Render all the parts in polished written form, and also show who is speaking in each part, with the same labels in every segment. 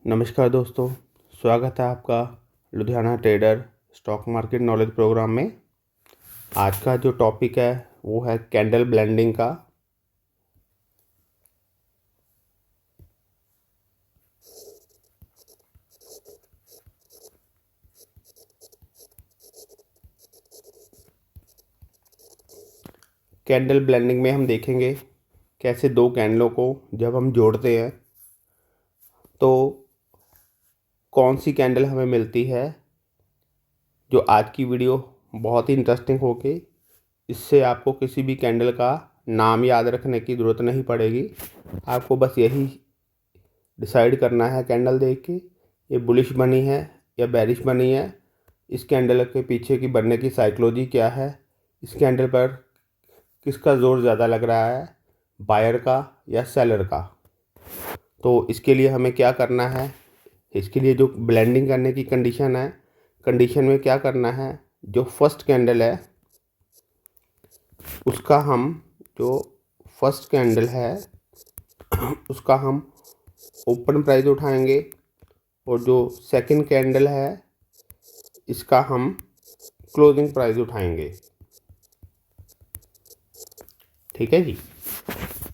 Speaker 1: नमस्कार दोस्तों, स्वागत है आपका Ludhiana trader stock market knowledge programme में। आज का जो टॉपिक है वो है कैंडल ब्लेंडिंग का। कैंडल ब्लेंडिंग में हम देखेंगे कैसे दो कैंडलों को जब हम जोड़ते हैं तो कौन सी कैंडल हमें मिलती है। जो आज की वीडियो बहुत ही इंटरेस्टिंग होगी। इससे आपको किसी भी कैंडल का नाम याद रखने की ज़रूरत नहीं पड़ेगी। आपको बस यही डिसाइड करना है कैंडल देख के ये बुलिश बनी है या बेरिश बनी है। इस कैंडल के पीछे की बनने की साइकोलॉजी क्या है, इस कैंडल पर किसका ज़ोर ज़्यादा लग रहा है, बायर का या सेलर का। तो इसके लिए हमें क्या करना है, इसके लिए जो ब्लेंडिंग करने की कंडीशन है, कंडीशन में क्या करना है, जो फर्स्ट कैंडल है उसका हम जो फर्स्ट कैंडल है उसका हम ओपन प्राइस उठाएंगे और जो सेकंड कैंडल है इसका हम क्लोजिंग प्राइस उठाएंगे। ठीक है जी।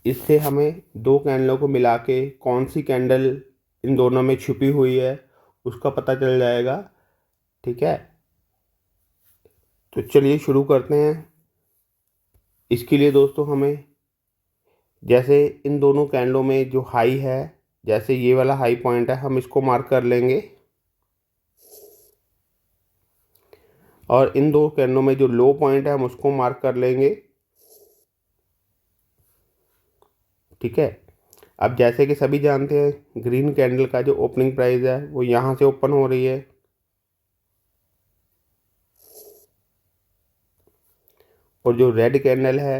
Speaker 1: इससे हमें दो कैंडलों को मिला के कौन सी कैंडल इन दोनों में छुपी हुई है उसका पता चल जाएगा। ठीक है, तो चलिए शुरू करते हैं। इसके लिए दोस्तों हमें जैसे इन दोनों कैंडलों में जो हाई है, जैसे ये वाला हाई पॉइंट है, हम इसको मार्क कर लेंगे और इन दो कैंडलों में जो लो पॉइंट है हम उसको मार्क कर लेंगे। ठीक है, अब जैसे कि सभी जानते हैं ग्रीन कैंडल का जो ओपनिंग प्राइस है वो यहाँ से ओपन हो रही है और जो रेड कैंडल है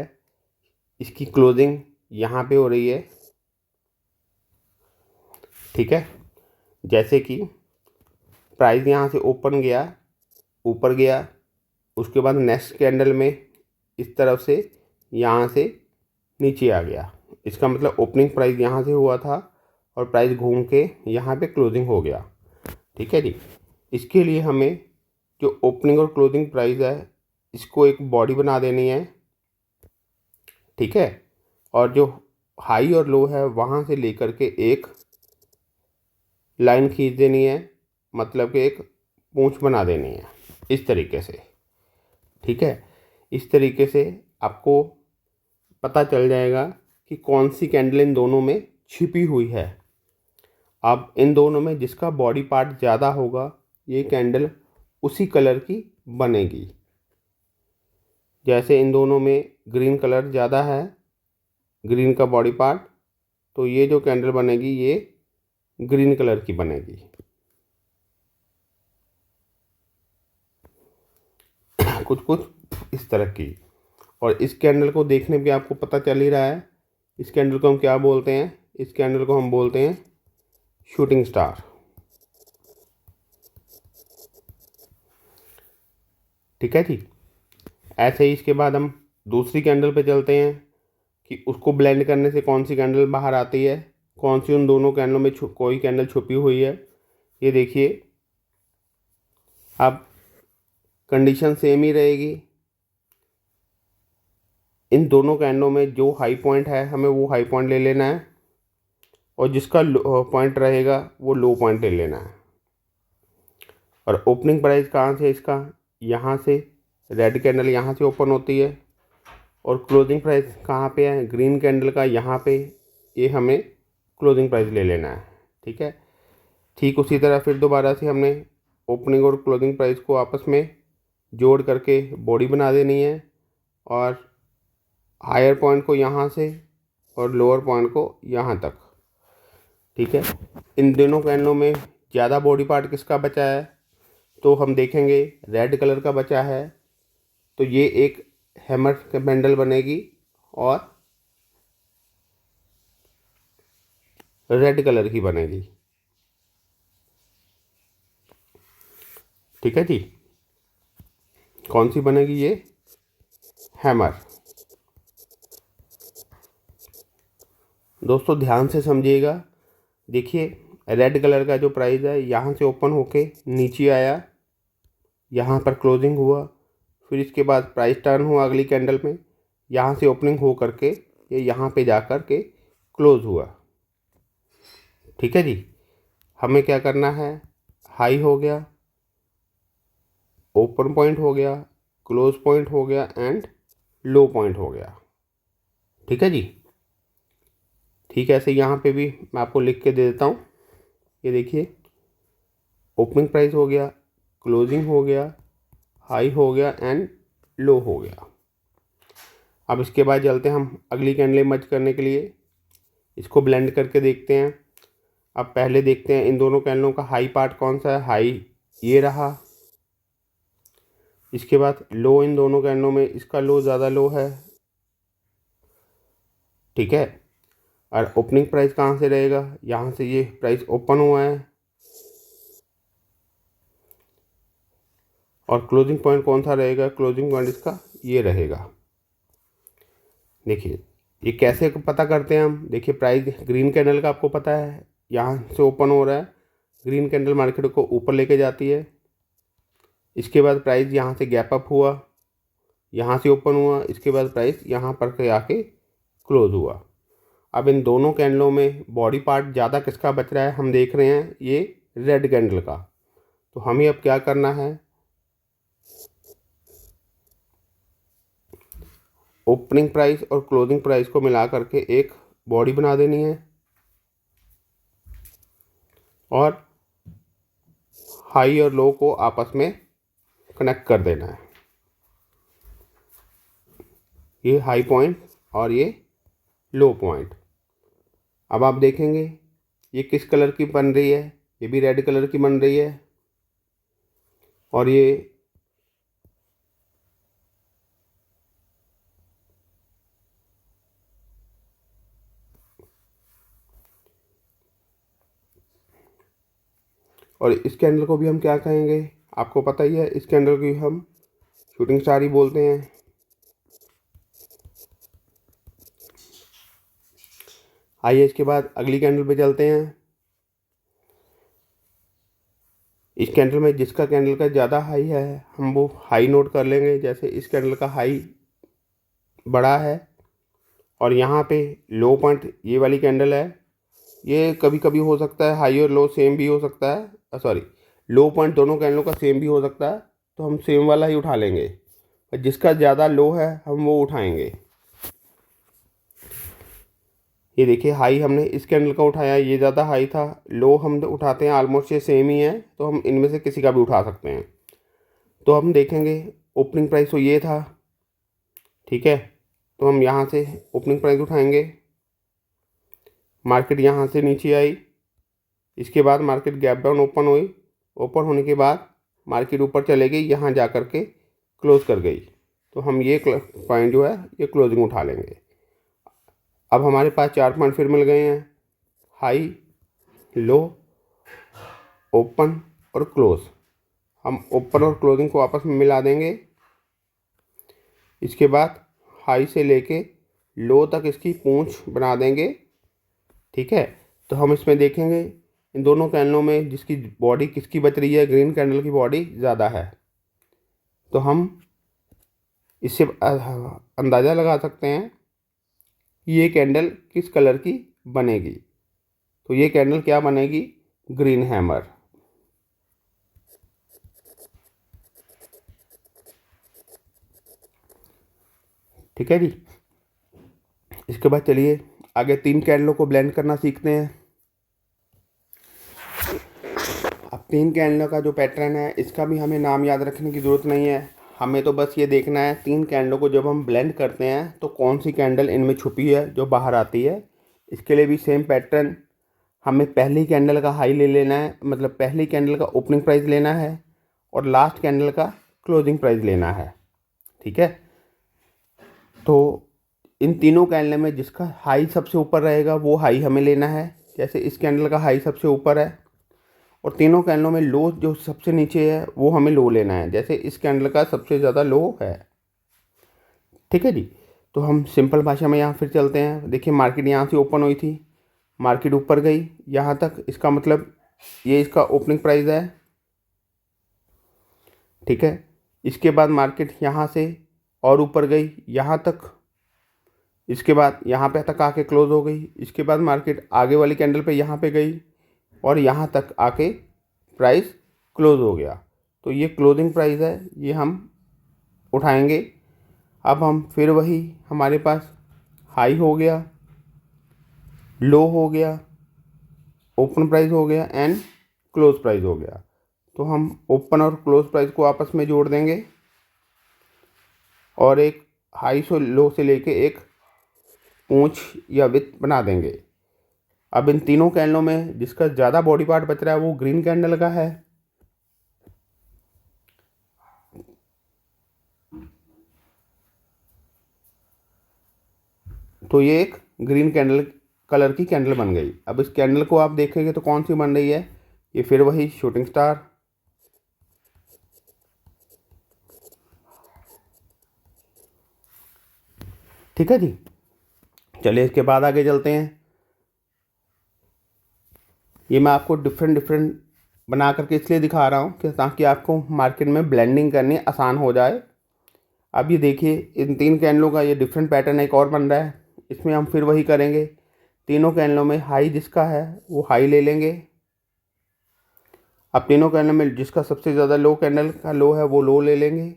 Speaker 1: इसकी क्लोजिंग यहाँ पे हो रही है। ठीक है, जैसे कि प्राइस यहाँ से ओपन गया, ऊपर गया, उसके बाद नेक्स्ट कैंडल में इस तरफ से यहाँ से नीचे आ गया। इसका मतलब ओपनिंग प्राइस यहाँ से हुआ था और प्राइस घूम के यहाँ पे क्लोजिंग हो गया। ठीक है जी। इसके लिए हमें जो ओपनिंग और क्लोजिंग प्राइस है इसको एक बॉडी बना देनी है। ठीक है, और जो हाई और लो है वहाँ से लेकर के एक लाइन खींच देनी है, मतलब कि एक पूंछ बना देनी है इस तरीके से। ठीक है, इस तरीके से आपको पता चल जाएगा कि कौन सी कैंडल इन दोनों में छिपी हुई है। अब इन दोनों में जिसका बॉडी पार्ट ज़्यादा होगा ये कैंडल उसी कलर की बनेगी। जैसे इन दोनों में ग्रीन कलर ज़्यादा है, ग्रीन का बॉडी पार्ट, तो ये जो कैंडल बनेगी ये ग्रीन कलर की बनेगी। कुछ कुछ इस तरह की। और इस कैंडल को देखने पे आपको पता चल ही रहा है इस कैंडल को हम क्या बोलते हैं। इस कैंडल को हम बोलते हैं शूटिंग स्टार। ठीक है जी। ऐसे ही इसके बाद हम दूसरी कैंडल पे चलते हैं कि उसको ब्लेंड करने से कौन सी कैंडल बाहर आती है, कौन सी उन दोनों कैंडलों में कोई कैंडल छुपी हुई है। ये देखिए, अब कंडीशन सेम ही रहेगी। इन दोनों कैंडलों में जो हाई पॉइंट है हमें वो हाई पॉइंट ले लेना है और जिसका पॉइंट रहेगा वो लो पॉइंट ले लेना है। और ओपनिंग प्राइस कहाँ से इसका, यहाँ से रेड कैंडल यहाँ से ओपन होती है और क्लोजिंग प्राइस कहाँ पे है, ग्रीन कैंडल का यहाँ पे। ये हमें क्लोजिंग प्राइस ले लेना है। ठीक है, ठीक उसी तरह फिर दोबारा से हमने ओपनिंग और क्लोजिंग प्राइस को आपस में जोड़ करके बॉडी बना देनी है और हायर पॉइंट को यहाँ से और लोअर पॉइंट को यहाँ तक। ठीक है, इन दोनों कैंडलों में ज़्यादा बॉडी पार्ट किसका बचा है, तो हम देखेंगे रेड कलर का बचा है, तो ये एक हैमर कैंडल बनेगी और रेड कलर की बनेगी। ठीक है जी। कौन सी बनेगी, ये हैमर। दोस्तों ध्यान से समझिएगा। देखिए, रेड कलर का जो प्राइस है यहाँ से ओपन होके नीचे आया, यहाँ पर क्लोजिंग हुआ, फिर इसके बाद प्राइस टर्न हुआ अगली कैंडल में, यहाँ से ओपनिंग हो करके ये यहाँ पे जा कर के क्लोज हुआ। ठीक है जी। हमें क्या करना है, हाई हो गया, ओपन पॉइंट हो गया, क्लोज पॉइंट हो गया एंड लो पॉइंट हो गया। ठीक है जी। ठीक है, ऐसे यहाँ पे भी मैं आपको लिख के दे देता हूँ। ये देखिए, ओपनिंग प्राइस हो गया, क्लोजिंग हो गया, हाई हो गया एंड लो हो गया। अब इसके बाद चलते हैं हम अगली कैंडल मर्ज करने के लिए, इसको ब्लेंड करके देखते हैं। अब पहले देखते हैं इन दोनों कैंडलों का हाई पार्ट कौन सा है। हाई ये रहा, इसके बाद लो इन दोनों कैंडलों में इसका लो ज़्यादा लो है। ठीक है, और ओपनिंग प्राइस कहाँ से रहेगा, यहाँ से ये प्राइस ओपन हुआ है, और क्लोजिंग पॉइंट कौन सा रहेगा, क्लोजिंग पॉइंट इसका ये रहेगा। देखिए ये कैसे पता करते हैं हम। देखिए प्राइस ग्रीन कैंडल का आपको पता है, यहाँ से ओपन हो रहा है, ग्रीन कैंडल मार्केट को ऊपर लेके जाती है। इसके बाद प्राइस यहाँ से गैप अप हुआ, यहाँ से ओपन हुआ, इसके बाद प्राइस यहाँ पर के आके क्लोज हुआ। अब इन दोनों कैंडलों में बॉडी पार्ट ज़्यादा किसका बच रहा है, हम देख रहे हैं ये रेड कैंडल का। तो हमें अब क्या करना है, ओपनिंग प्राइस और क्लोजिंग प्राइस को मिला करके एक बॉडी बना देनी है और हाई और लो को आपस में कनेक्ट कर देना है। ये हाई पॉइंट और ये लो पॉइंट। अब आप देखेंगे ये किस कलर की बन रही है, ये भी रेड कलर की बन रही है, और ये और इस कैंडल को भी हम क्या कहेंगे, आपको पता ही है, इस कैंडल को हम शूटिंग स्टार ही बोलते हैं। आइए इसके बाद अगली कैंडल पे चलते हैं। इस कैंडल में जिसका कैंडल का ज़्यादा हाई है हम वो हाई नोट कर लेंगे। जैसे इस कैंडल का हाई बड़ा है और यहाँ पे लो पॉइंट ये वाली कैंडल है, ये कभी कभी हो सकता है हाई और लो सेम भी हो सकता है, सॉरी लो पॉइंट दोनों कैंडलों का सेम भी हो सकता है, तो हम सेम वाला ही उठा लेंगे। और जिसका ज़्यादा लो है हम वो उठाएंगे। ये देखिए हाई हमने इस कैंडल का उठाया, ये ज़्यादा हाई था, लो हम उठाते हैं ऑलमोस्ट ये सेम ही है, तो हम इनमें से किसी का भी उठा सकते हैं। तो हम देखेंगे ओपनिंग प्राइस तो ये था, ठीक है, तो हम यहाँ से ओपनिंग प्राइस उठाएंगे। मार्केट यहाँ से नीचे आई, इसके बाद मार्केट गैप डाउन ओपन हुई, ओपन होने के बाद मार्केट ऊपर चले गई, यहाँ जा कर के क्लोज कर गई, तो हम ये पॉइंट जो है ये क्लोजिंग उठा लेंगे। अब हमारे पास 4 पॉइंट फिर मिल गए हैं, हाई, लो, ओपन और क्लोज। हम ओपन और क्लोजिंग को आपस में मिला देंगे। इसके बाद हाई से लेके लो तक इसकी पूंछ बना देंगे। ठीक है, तो हम इसमें देखेंगे इन दोनों कैंडलों में जिसकी बॉडी किसकी बच रही है, ग्रीन कैंडल की बॉडी ज़्यादा है, तो हम इससे अंदाज़ा लगा सकते हैं कि ये कैंडल किस कलर की बनेगी। तो ये कैंडल क्या बनेगी, ग्रीन हैमर। ठीक है जी। इसके बाद चलिए आगे 3 कैंडलों को ब्लेंड करना सीखते हैं। अब 3 कैंडलों का जो पैटर्न है इसका भी हमें नाम याद रखने की ज़रूरत नहीं है, हमें तो बस ये देखना है 3 कैंडलों को जब हम ब्लेंड करते हैं तो कौन सी कैंडल इनमें छुपी है जो बाहर आती है। इसके लिए भी सेम पैटर्न, हमें पहली कैंडल का हाई ले लेना है, मतलब पहली कैंडल का ओपनिंग प्राइस लेना है और लास्ट कैंडल का क्लोजिंग प्राइस लेना है। ठीक है, तो इन तीनों कैंडल में जिसका हाई सबसे ऊपर रहेगा वो हाई हमें लेना है। जैसे इस कैंडल का हाई सबसे ऊपर है और तीनों कैंडलों में लो जो सबसे नीचे है वो हमें लो लेना है। जैसे इस कैंडल का सबसे ज़्यादा लो है। ठीक है जी, तो हम सिंपल भाषा में यहाँ फिर चलते हैं। देखिए मार्केट यहाँ से ओपन हुई थी, मार्केट ऊपर गई यहाँ तक, इसका मतलब ये इसका ओपनिंग प्राइस है, ठीक है। इसके बाद मार्केट यहाँ से और ऊपर गई यहाँ तक, इसके बाद यहाँ पे तक आके क्लोज हो गई। इसके बाद मार्केट आगे वाली कैंडल पे यहाँ पे गई और यहाँ तक आके प्राइस क्लोज हो गया। तो ये क्लोजिंग प्राइस है, ये हम उठाएंगे। अब हम फिर वही, हमारे पास हाई हो गया, लो हो गया, ओपन प्राइस हो गया एंड क्लोज प्राइस हो गया। तो हम ओपन और क्लोज प्राइस को आपस में जोड़ देंगे और एक हाई से लो से लेके एक पूंछ या विथ बना देंगे। अब इन तीनों कैंडलों में जिसका ज़्यादा बॉडी पार्ट बच रहा है वो ग्रीन कैंडल का है। तो ये एक ग्रीन कैंडल कलर की कैंडल बन गई। अब इस कैंडल को आप देखेंगे तो कौन सी बन रही है, ये फिर वही शूटिंग स्टार, ठीक है जी। चलिए इसके बाद आगे चलते हैं। ये मैं आपको डिफरेंट बना करके इसलिए दिखा रहा हूँ कि ताकि आपको मार्केट में ब्लेंडिंग करनी आसान हो जाए। अब ये देखिए इन तीन कैंडलों का ये डिफरेंट पैटर्न एक और बन रहा है, इसमें हम फिर वही करेंगे। तीनों कैंडलों में हाई जिसका है वो हाई ले लेंगे। अब तीनों कैंडल में जिसका सबसे ज़्यादा लो कैंडल का लो है वो लो ले लेंगे,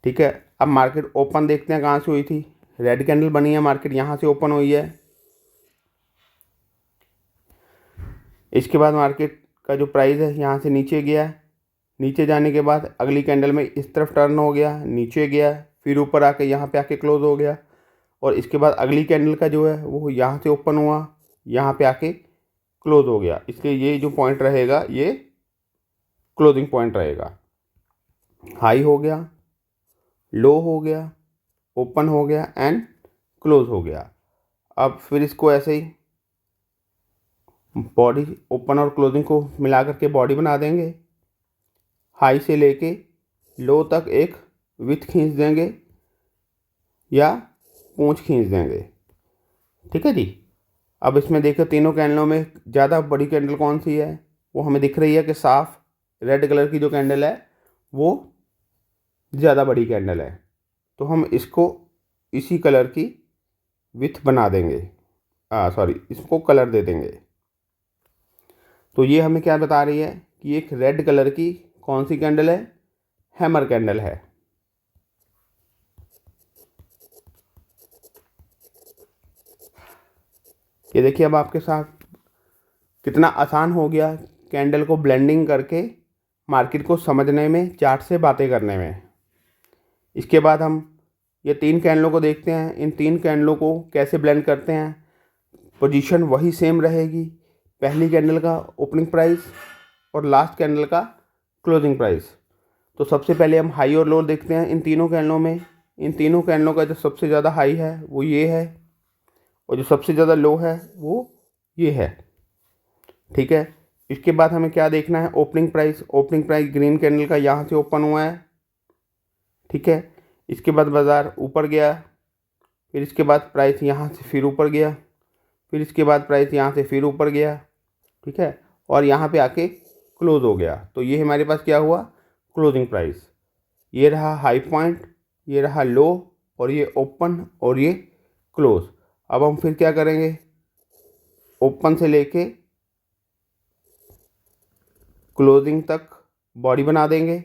Speaker 1: ठीक है। अब मार्केट ओपन देखते हैं कहाँ से हुई थी, रेड कैंडल बनी है, मार्केट यहाँ से ओपन हुई है। इसके बाद मार्केट का जो प्राइस है यहाँ से नीचे गया, नीचे जाने के बाद अगली कैंडल में इस तरफ टर्न हो गया, नीचे गया, फिर ऊपर आके यहाँ पे आके क्लोज हो गया और इसके बाद अगली कैंडल का जो है वो यहाँ से ओपन हुआ, यहाँ पे आके क्लोज हो गया। इसलिए ये जो पॉइंट रहेगा ये क्लोजिंग पॉइंट रहेगा। हाई हो गया, लो हो गया, ओपन हो गया एंड क्लोज हो गया। अब फिर इसको ऐसे ही बॉडी ओपन और क्लोजिंग को मिला करके बॉडी बना देंगे। हाई से लेके लो तक एक विथ खींच देंगे या पूंछ खींच देंगे, ठीक है जी। अब इसमें देखो तीनों कैंडलों में ज़्यादा बड़ी कैंडल कौन सी है, वो हमें दिख रही है कि साफ रेड कलर की जो कैंडल है वो ज़्यादा बड़ी कैंडल है। तो हम इसको इसी कलर की विथ बना देंगे, इसको कलर दे देंगे। तो ये हमें क्या बता रही है कि एक रेड कलर की कौन सी कैंडल है, हैमर कैंडल है। ये देखिए अब आपके साथ कितना आसान हो गया कैंडल को ब्लेंडिंग करके मार्केट को समझने में, चार्ट से बातें करने में। इसके बाद हम ये तीन कैंडलों को देखते हैं, इन तीन कैंडलों को कैसे ब्लेंड करते हैं। पोजीशन वही सेम रहेगी, पहली कैंडल का ओपनिंग प्राइस और लास्ट कैंडल का क्लोजिंग प्राइस। तो सबसे पहले हम हाई और लो देखते हैं इन तीनों कैंडलों में। इन तीनों कैंडलों का जो सबसे ज़्यादा हाई है वो ये है और जो सबसे ज़्यादा लो है वो ये है, ठीक है। इसके बाद हमें क्या देखना है, opening price. Opening price green candle का यहाँ से ओपन हुआ है, ठीक है। इसके बाद बाज़ार ऊपर गया, फिर इसके बाद प्राइस यहाँ से फिर ऊपर गया, फिर इसके बाद प्राइस यहाँ से फिर ऊपर गया, ठीक है, और यहाँ पे आके क्लोज हो गया। तो ये हमारे पास क्या हुआ, क्लोजिंग प्राइस। ये रहा हाई पॉइंट, ये रहा लो और ये ओपन और ये क्लोज। अब हम फिर क्या करेंगे, ओपन से लेके क्लोजिंग तक बॉडी बना देंगे,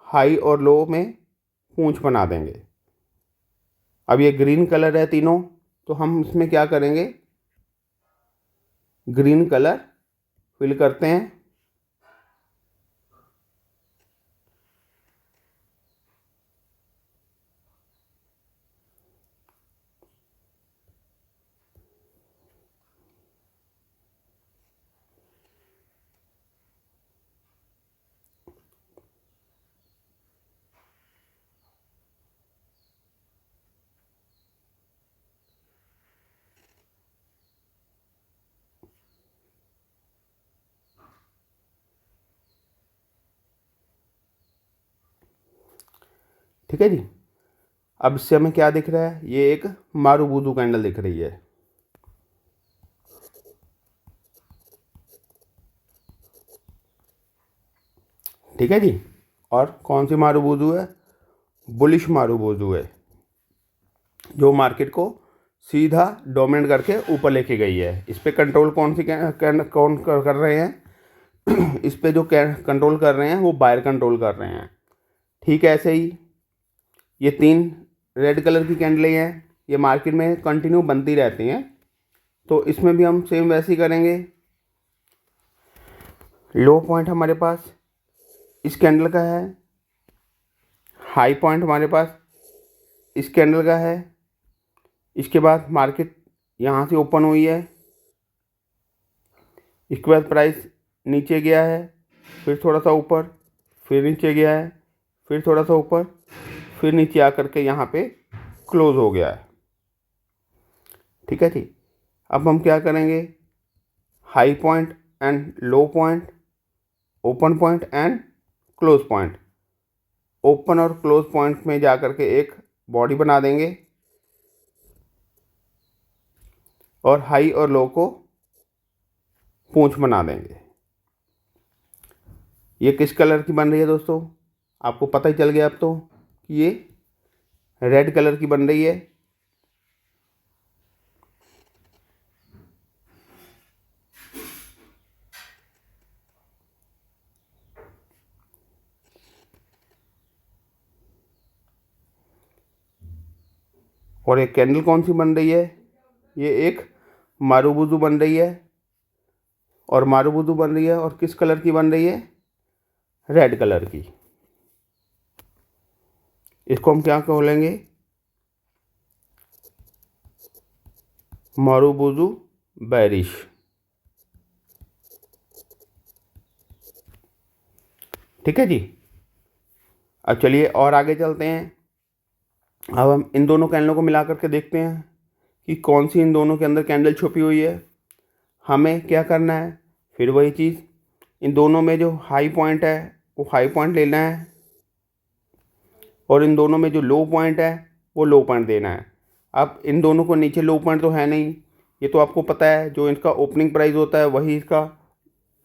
Speaker 1: हाई और लो में पूंछ बना देंगे। अब ये ग्रीन कलर है तीनों, तो हम इसमें क्या करेंगे, ग्रीन कलर फिल करते हैं। ठीक है जी। अब इससे हमें क्या दिख रहा है, ये एक मारूबुदू कैंडल दिख रही है। ठीक है जी। और कौन सी मारुबुरु है? बुलिश मारुबुरु है, जो मार्केट को सीधा डोमिनेट करके ऊपर लेके गई है। इस पे कंट्रोल कौन कर रहे हैं? इस पे जो कंट्रोल कर रहे हैं वो बायर कंट्रोल कर रहे हैं। ठीक है, ऐसे ही ये 3 रेड कलर की कैंडलें हैं, ये मार्केट में कंटिन्यू बनती रहती हैं। तो इसमें भी हम सेम वैसे ही करेंगे। लो पॉइंट हमारे पास इस कैंडल का है, हाई पॉइंट हमारे पास इस कैंडल का है। इसके बाद मार्केट यहाँ से ओपन हुई है, इसके बाद प्राइस नीचे गया है, फिर थोड़ा सा ऊपर, फिर नीचे गया है, फिर थोड़ा सा ऊपर, फिर नीचे आकर के यहाँ पे क्लोज हो गया है। ठीक है जी। अब हम क्या करेंगे? High point and low point, open point and close point. Open और क्लोज पॉइंट में जा कर के एक बॉडी बना देंगे और हाई और लो को पूंछ बना देंगे। ये किस कलर की बन रही है दोस्तों? आपको पता ही चल गया अब तो कि ये रेड कलर की बन रही है। और एक कैंडल कौन सी बन रही है? ये एक मारुबुरु बन रही है। और मारुबुरु बन रही है और किस कलर की बन रही है? रेड कलर की। इसको हम क्या बोलेंगे? मारुबुरु बेरिश। ठीक है जी। अब चलिए और आगे चलते हैं। अब हम इन दोनों कैंडलों को मिला करके देखते हैं कि कौन सी इन दोनों के अंदर कैंडल छुपी हुई है। हमें क्या करना है? फिर वही चीज़, इन दोनों में जो हाई पॉइंट है वो हाई पॉइंट लेना है, और इन दोनों में जो लो पॉइंट है वो लो पॉइंट देना है। अब इन दोनों को नीचे लो पॉइंट तो है नहीं, ये तो आपको पता है, जो इसका ओपनिंग प्राइस होता है वही इसका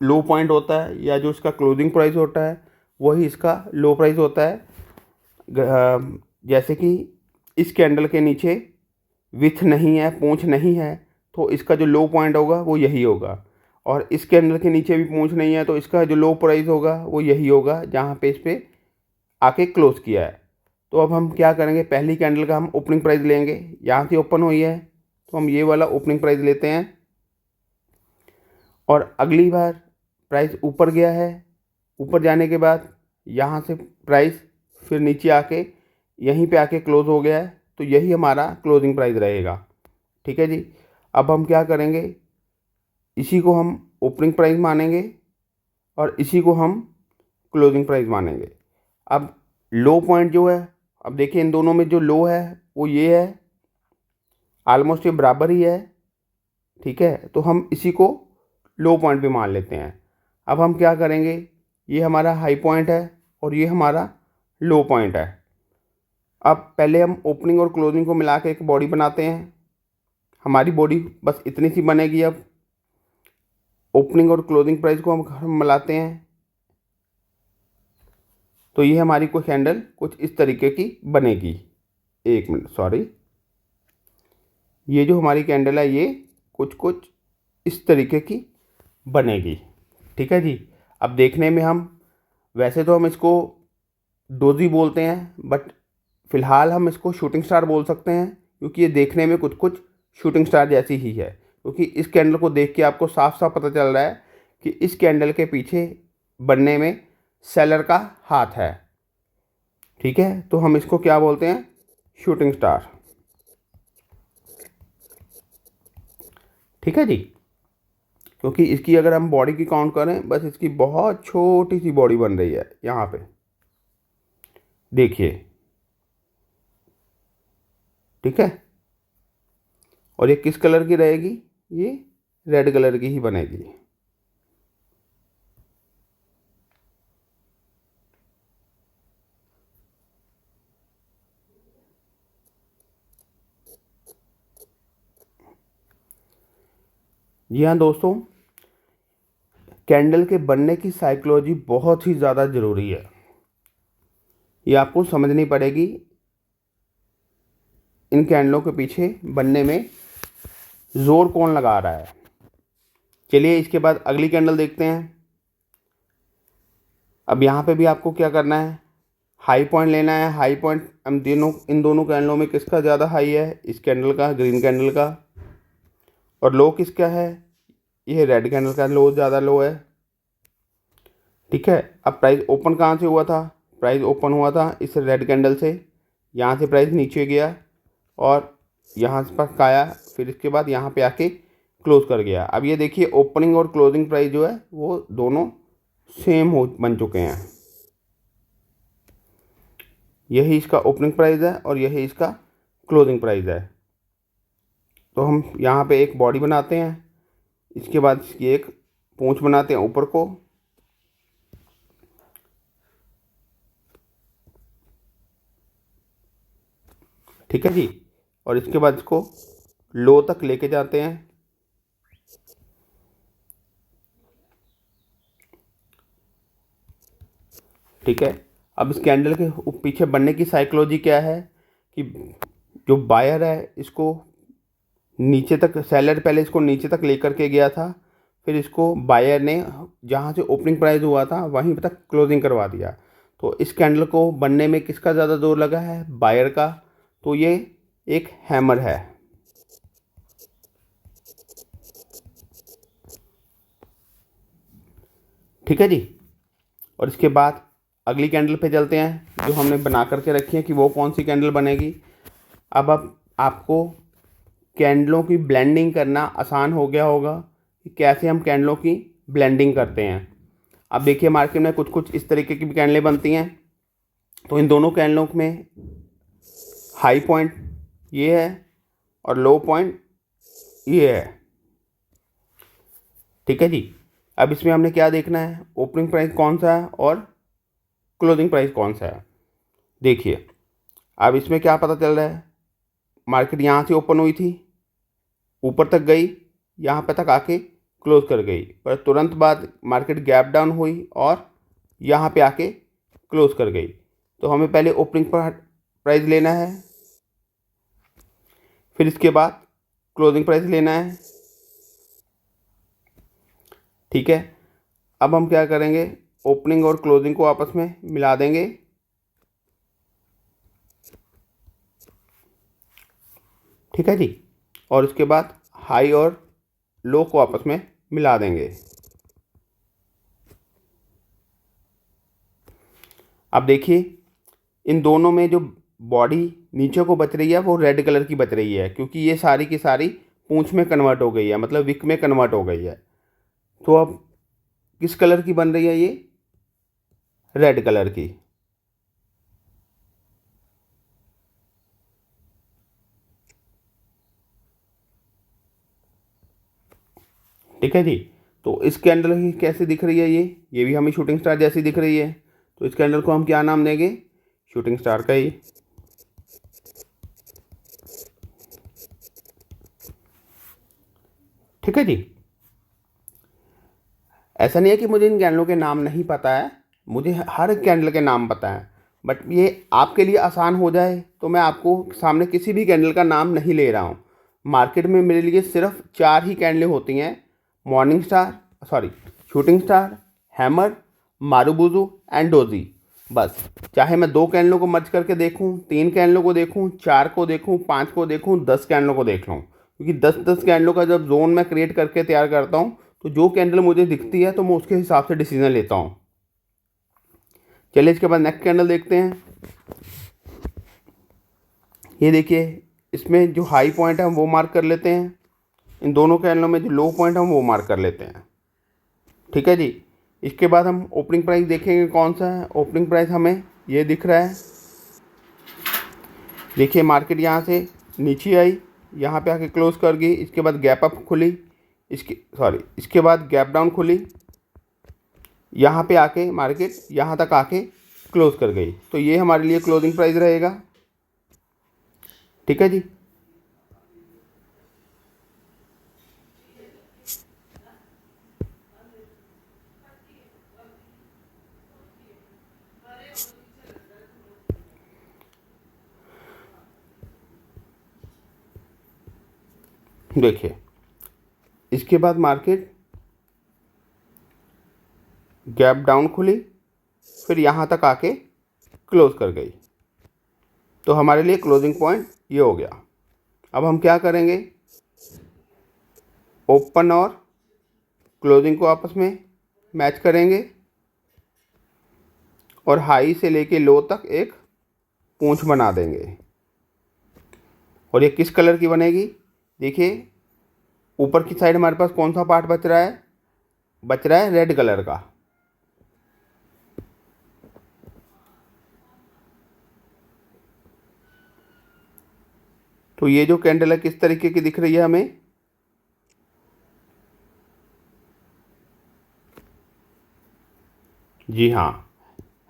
Speaker 1: लो पॉइंट होता है, या जो इसका क्लोजिंग प्राइस होता है वही इसका लो प्राइस होता है। जैसे कि इस कैंडल के नीचे विथ नहीं है, पूंछ नहीं है, तो इसका जो लो पॉइंट होगा वो यही होगा। और इस कैंडल के नीचे भी पूंछ नहीं है, तो इसका जो लो प्राइस होगा वो यही होगा जहाँ पे इस पे आके क्लोज किया है। तो अब हम क्या करेंगे? पहली कैंडल का हम ओपनिंग प्राइस लेंगे। यहाँ से ओपन हुई है तो हम ये वाला ओपनिंग प्राइस लेते हैं। और अगली बार प्राइस ऊपर गया है, ऊपर जाने के बाद यहाँ से प्राइस फिर नीचे आके यहीं पे आके क्लोज हो गया है, तो यही हमारा क्लोजिंग प्राइस रहेगा। ठीक है जी। अब हम क्या करेंगे? इसी को हम ओपनिंग प्राइस मानेंगे और इसी को हम क्लोजिंग प्राइस मानेंगे। अब लो पॉइंट जो है, अब देखिए इन दोनों में जो लो है वो ये है, ऑलमोस्ट ये बराबर ही है। ठीक है, तो हम इसी को लो पॉइंट भी मान लेते हैं। अब हम क्या करेंगे? ये हमारा हाई पॉइंट है और ये हमारा लो पॉइंट है। अब पहले हम ओपनिंग और क्लोजिंग को मिला के एक बॉडी बनाते हैं। हमारी बॉडी बस इतनी सी बनेगी। अब ओपनिंग और क्लोजिंग प्राइस को हम मिलाते हैं, तो ये हमारी कोई कैंडल कुछ इस तरीके की बनेगी। एक मिनट, सॉरी, ये जो हमारी कैंडल है ये कुछ कुछ इस तरीके की बनेगी। ठीक है जी। अब देखने में हम, वैसे तो हम इसको डोजी बोलते हैं, बट फ़िलहाल हम इसको शूटिंग स्टार बोल सकते हैं, क्योंकि ये देखने में कुछ कुछ शूटिंग स्टार जैसी ही है। क्योंकि इस कैंडल को देख के आपको साफ साफ पता चल रहा है कि इस कैंडल के पीछे बनने में सेलर का हाथ है। ठीक है, तो हम इसको क्या बोलते हैं? Shooting star. ठीक है जी। क्योंकि इसकी अगर हम बॉडी की काउंट करें, बस इसकी बहुत छोटी सी बॉडी बन रही है यहाँ पे, देखिए। ठीक है, और ये किस कलर की रहेगी? ये रेड कलर की ही बनेगी। जी हाँ दोस्तों, कैंडल के बनने की साइकोलॉजी बहुत ही ज़्यादा ज़रूरी है, ये आपको समझनी पड़ेगी। इन कैंडलों के पीछे बनने में ज़ोर कौन लगा रहा है। चलिए इसके बाद अगली कैंडल देखते हैं। अब यहाँ पे भी आपको क्या करना है, हाई पॉइंट लेना है। हाई पॉइंट हम इन दोनों कैंडलों में किसका ज़्यादा हाई है, इस कैंडल का, ग्रीन कैंडल का। और लो किसका है, ये रेड कैंडल का लो ज़्यादा लो है। ठीक है, अब प्राइस ओपन कहाँ से हुआ था, प्राइस ओपन हुआ था इस रेड कैंडल से। यहाँ से प्राइस नीचे गया और यहाँ पर आया, फिर इसके बाद यहाँ पे आके क्लोज कर गया। अब ये देखिए ओपनिंग और क्लोजिंग प्राइस जो है वो दोनों सेम बन चुके हैं। यही इसका ओपनिंग प्राइस है और यही इसका क्लोजिंग प्राइस है। तो हम यहाँ पे एक बॉडी बनाते हैं, इसके बाद इसकी एक पूंछ बनाते हैं ऊपर को। ठीक है जी, और इसके बाद इसको लो तक लेके जाते हैं। ठीक है, अब इस कैंडल के पीछे बनने की साइकोलॉजी क्या है कि जो बायर है इसको नीचे तक, सेलर पहले इसको नीचे तक लेकर के गया था, फिर इसको बायर ने जहाँ से ओपनिंग प्राइस हुआ था वहीं तक क्लोजिंग करवा दिया। तो इस कैंडल को बनने में किसका ज़्यादा जोर लगा है, बायर का। तो ये एक हैमर है। ठीक है जी, और इसके बाद अगली कैंडल पे चलते हैं जो हमने बना करके रखी है कि वो कौन सी कैंडल बनेगी। अब आपको कैंडलों की ब्लेंडिंग करना आसान हो गया होगा कि कैसे हम कैंडलों की ब्लेंडिंग करते हैं। अब देखिए मार्केट में कुछ कुछ इस तरीके की भी कैंडलें बनती हैं। तो इन दोनों कैंडलों में हाई पॉइंट ये है और लो पॉइंट ये है। ठीक है जी, अब इसमें हमने क्या देखना है, ओपनिंग प्राइस कौन सा है और क्लोजिंग प्राइस कौन सा है। देखिए अब इसमें क्या पता चल रहा है, मार्केट यहाँ से ओपन हुई थी, ऊपर तक गई, यहाँ पे तक आके क्लोज कर गई, पर तुरंत बाद मार्केट गैप डाउन हुई और यहाँ पे आके क्लोज कर गई। तो हमें पहले ओपनिंग पर प्राइस लेना है, फिर इसके बाद क्लोजिंग प्राइस लेना है। ठीक है, अब हम क्या करेंगे, ओपनिंग और क्लोजिंग को आपस में मिला देंगे। ठीक है जी, और उसके बाद हाई और लो को आपस में मिला देंगे। अब देखिए इन दोनों में जो बॉडी नीचे को बच रही है वो रेड कलर की बच रही है, क्योंकि ये सारी की सारी पूंछ में कन्वर्ट हो गई है, मतलब विक में कन्वर्ट हो गई है। तो अब किस कलर की बन रही है, ये रेड कलर की। ठीक है जी, तो इस कैंडल की कैसे दिख रही है, ये भी हमें शूटिंग स्टार जैसी दिख रही है। तो इस कैंडल को हम क्या नाम देंगे, शूटिंग स्टार का ही। ठीक है जी, ऐसा नहीं है कि मुझे इन कैंडलों के नाम नहीं पता है, मुझे हर कैंडल के नाम पता है, बट ये आपके लिए आसान हो जाए तो मैं आपको सामने किसी भी कैंडल का नाम नहीं ले रहा हूँ। मार्केट में मेरे लिए सिर्फ 4 ही कैंडलें होती हैं, morning star, sorry shooting star, hammer, marubozu and doji. बस, चाहे मैं 2 कैंडलों को मर्ज करके देखूं, 3 कैंडलों को देखूं, 4 को देखूं, 5 को देखूं, 10 कैंडलों को देख लूं, क्योंकि 10-10 कैंडलों का जब जोन मैं क्रिएट करके तैयार करता हूं तो जो कैंडल मुझे दिखती है तो मैं उसके हिसाब से डिसीजन लेता हूं। चलिए इसके बाद नेक्स्ट कैंडल देखते हैं। ये देखिए इसमें जो हाई पॉइंट है वो मार्क कर लेते हैं, इन दोनों कैंडलों में जो लो पॉइंट है वो मार्क कर लेते हैं। ठीक है जी, इसके बाद हम ओपनिंग प्राइस देखेंगे कौन सा है। ओपनिंग प्राइस हमें ये दिख रहा है, देखिए मार्केट यहाँ से नीचे आई, यहाँ पे आके क्लोज कर गई, इसके बाद गैप अप खुली, इसके बाद गैप डाउन खुली, यहाँ पे आके मार्केट यहाँ तक आके क्लोज कर गई। तो ये हमारे लिए क्लोजिंग प्राइस रहेगा। ठीक है जी, देखिए इसके बाद मार्केट गैप डाउन खुली, फिर यहाँ तक आके क्लोज कर गई। तो हमारे लिए क्लोजिंग पॉइंट ये हो गया। अब हम क्या करेंगे, ओपन और क्लोजिंग को आपस में मैच करेंगे और हाई से लेके लो तक एक पूंछ बना देंगे। और ये किस कलर की बनेगी, देखिए ऊपर की साइड हमारे पास कौन सा पार्ट बच रहा है रेड कलर का। तो ये जो कैंडल है किस तरीके की दिख रही है हमें, जी हाँ,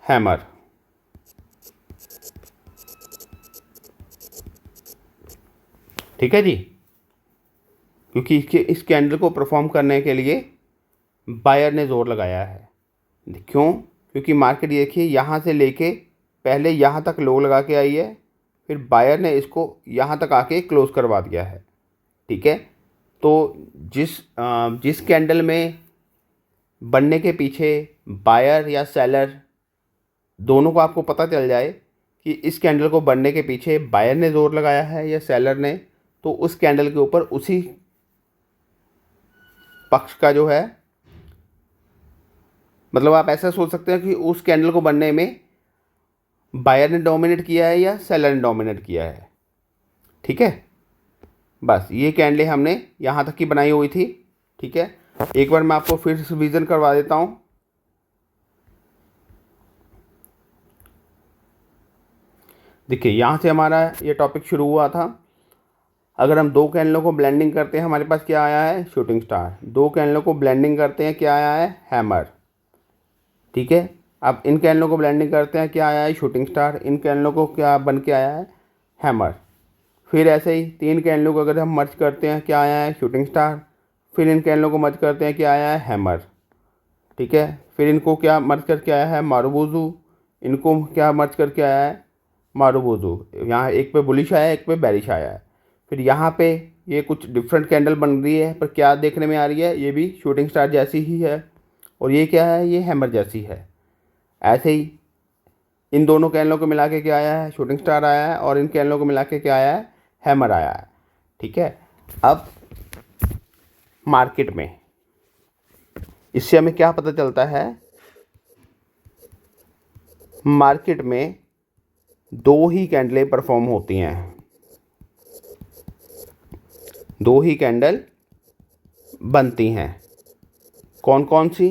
Speaker 1: हैमर। ठीक है जी, क्योंकि इस कैंडल को परफॉर्म करने के लिए बायर ने ज़ोर लगाया है। क्यों, क्योंकि मार्केट देखिए यहाँ से लेके पहले यहाँ तक लो लगा के आई है, फिर बायर ने इसको यहाँ तक आके क्लोज़ करवा दिया है। ठीक है, तो जिस कैंडल में बनने के पीछे बायर या सेलर दोनों को आपको पता चल जाए कि इस कैंडल को बनने के पीछे बायर ने ज़ोर लगाया है या सेलर ने, तो उस कैंडल के ऊपर उसी पक्ष का जो है, मतलब आप ऐसा सोच सकते हैं कि उस कैंडल को बनने में बायर ने डोमिनेट किया है या सेलर ने डोमिनेट किया है। ठीक है, बस ये कैंडलें हमने यहाँ तक की बनाई हुई थी। ठीक है, एक बार मैं आपको फिर रिवीजन करवा देता हूँ। देखिए यहाँ से हमारा ये टॉपिक शुरू हुआ था। अगर हम दो कैंडलों को ब्लेंडिंग करते हैं हमारे पास क्या आया है, शूटिंग स्टार। दो कैंडलों को ब्लेंडिंग करते हैं क्या आया है, हैमर। ठीक है, अब इन कैंडलों को ब्लेंडिंग करते हैं क्या आया है, शूटिंग स्टार। इन कैंडलों को क्या बन के आया है, हैमर। फिर ऐसे ही तीन कैंडलों को अगर हम मर्ज करते हैं क्या आया है, शूटिंग स्टार। फिर इन कैंडलों को मर्ज करते हैं क्या आया है, हैमर। ठीक है, फिर इनको क्या मर्ज करके आया है, मारुबुजू। इनको क्या मर्ज करके आया है, मारुबुजू। यहाँ एक पे बुलिश आया है, एक पे बेरिश आया है। फिर यहाँ पे ये कुछ डिफरेंट कैंडल बन रही है, पर क्या देखने में आ रही है, ये भी शूटिंग स्टार जैसी ही है। और ये क्या है, ये हैमर जैसी है। ऐसे ही इन दोनों कैंडलों को मिला के क्या आया है, शूटिंग स्टार आया है, और इन कैंडलों को मिला के क्या आया है, हैमर आया है। ठीक है, अब मार्केट में इससे हमें क्या पता चलता है, मार्केट में दो ही कैंडलें परफॉर्म होती हैं, दो ही कैंडल बनती हैं। कौन कौन सी,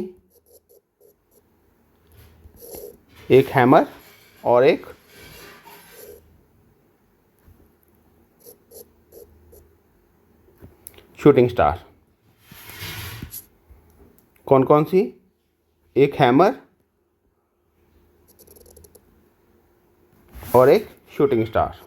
Speaker 1: एक हैमर और एक शूटिंग स्टार। कौन कौन सी, एक हैमर और एक शूटिंग स्टार।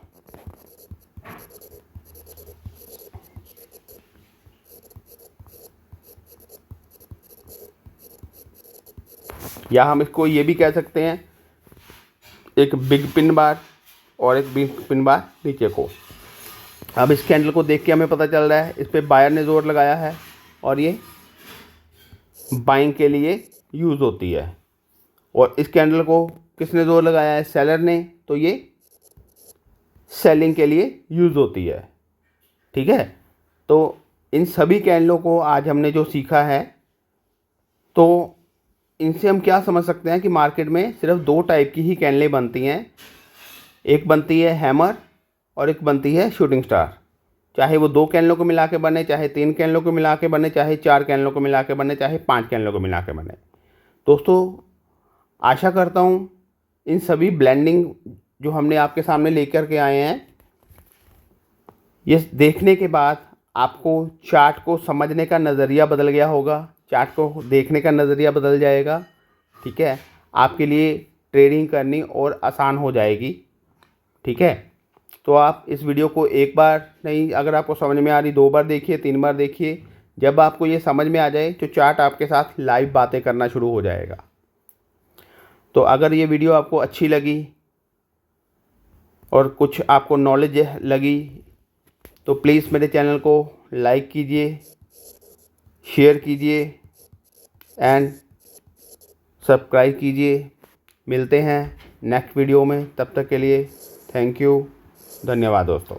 Speaker 1: या हम इसको ये भी कह सकते हैं, एक बिग पिन बार और एक बिग पिन बार नीचे को। अब इस कैंडल को देख के हमें पता चल रहा है इस पर बायर ने ज़ोर लगाया है और ये बाइंग के लिए यूज़ होती है। और इस कैंडल को किसने ज़ोर लगाया है, सेलर ने, तो ये सेलिंग के लिए यूज़ होती है। ठीक है, तो इन सभी कैंडलों को आज हमने जो सीखा है, तो इनसे हम क्या समझ सकते हैं कि मार्केट में सिर्फ दो टाइप की ही कैंडलें बनती हैं। एक बनती है हैमर और एक बनती है शूटिंग स्टार। चाहे वो दो कैंडलों को मिला के बने, चाहे तीन कैंडलों को मिला के बने, चाहे चार कैंडलों को मिला के बने, चाहे पांच कैंडलों को मिला के बने। दोस्तों आशा करता हूँ इन सभी ब्लेंडिंग जो हमने आपके सामने लेकर के आए हैं, ये देखने के बाद आपको चार्ट को समझने का नज़रिया बदल गया होगा, चार्ट को देखने का नज़रिया बदल जाएगा। ठीक है, आपके लिए ट्रेडिंग करनी और आसान हो जाएगी। ठीक है, तो आप इस वीडियो को एक बार नहीं, अगर आपको समझ में आ रही, दो बार देखिए, तीन बार देखिए। जब आपको ये समझ में आ जाए तो चार्ट आपके साथ लाइव बातें करना शुरू हो जाएगा। तो अगर ये वीडियो आपको अच्छी लगी और कुछ आपको नॉलेज लगी तो प्लीज़ मेरे चैनल को लाइक कीजिए, शेयर कीजिए एंड सब्सक्राइब कीजिए। मिलते हैं नेक्स्ट वीडियो में, तब तक के लिए थैंक यू, धन्यवाद दोस्तों।